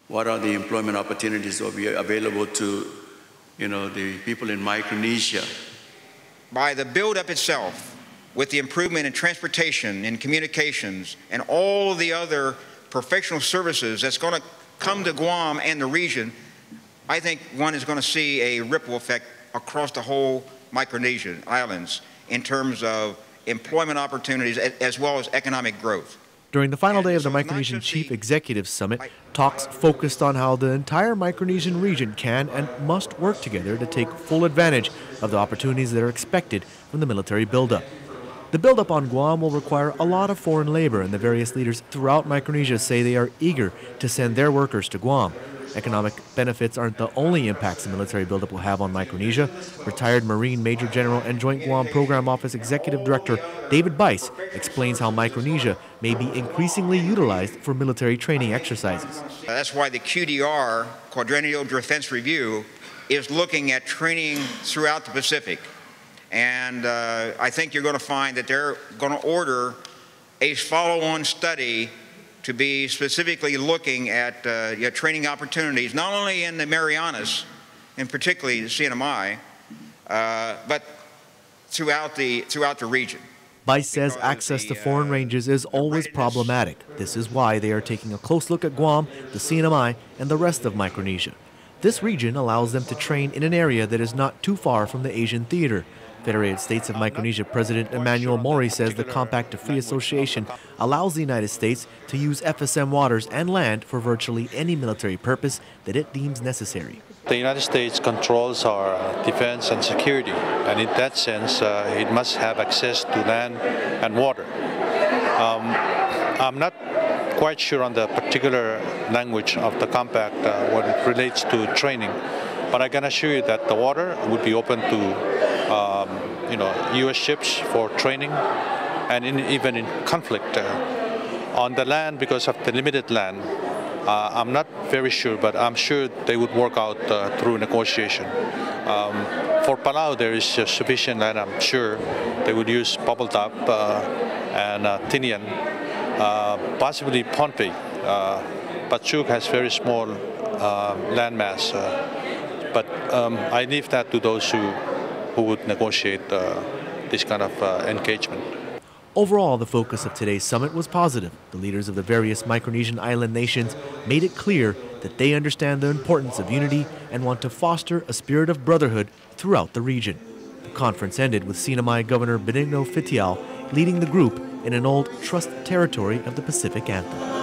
What are the employment opportunities that will be available to, the people in Micronesia? By the buildup itself, with the improvement in transportation and communications and all of the other professional services that's going to come to Guam and the region, I think one is going to see a ripple effect across the whole Micronesian islands in terms of employment opportunities as well as economic growth. During the final day of the Micronesian Chief Executive Summit, talks focused on how the entire Micronesian region can and must work together to take full advantage of the opportunities that are expected from the military buildup. The buildup on Guam will require a lot of foreign labor, and the various leaders throughout Micronesia say they are eager to send their workers to Guam. Economic benefits aren't the only impacts the military buildup will have on Micronesia. Retired Marine Major General and Joint Guam Program Office Executive Director David Bice explains how Micronesia may be increasingly utilized for military training exercises. That's why the QDR, Quadrennial Defense Review, is looking at training throughout the Pacific. And I think you're going to find that they're going to order a follow-on study to be specifically looking at training opportunities, not only in the Marianas, and particularly the CNMI, but throughout the region. Bice says access to foreign ranges is always problematic. This is why they are taking a close look at Guam, the CNMI, and the rest of Micronesia. This region allows them to train in an area that is not too far from the Asian theater. Federated States of Micronesia President Emmanuel Mori says the Compact of Free Association allows the United States to use FSM waters and land for virtually any military purpose that it deems necessary. The United States controls our defense and security, and in that sense, it must have access to land and water. I'm not quite sure on the particular language of the compact when it relates to training, but I can assure you that the water would be open to U.S. ships for training, and even in conflict. On the land, because of the limited land, I'm not very sure, but I'm sure they would work out through negotiation. For Palau, there is sufficient land. I'm sure they would use Bubble Top and Tinian, possibly Pohnpei. Patchogue has very small land mass, but I leave that to those who would negotiate this kind of engagement. Overall, the focus of today's summit was positive. The leaders of the various Micronesian island nations made it clear that they understand the importance of unity and want to foster a spirit of brotherhood throughout the region. The conference ended with CNMI Governor Benigno Fitial leading the group in an old Trust Territory of the Pacific anthem.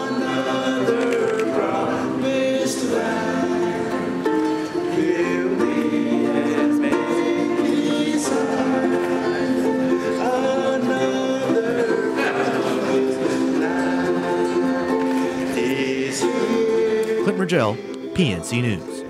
Clint Mergel, PNC News.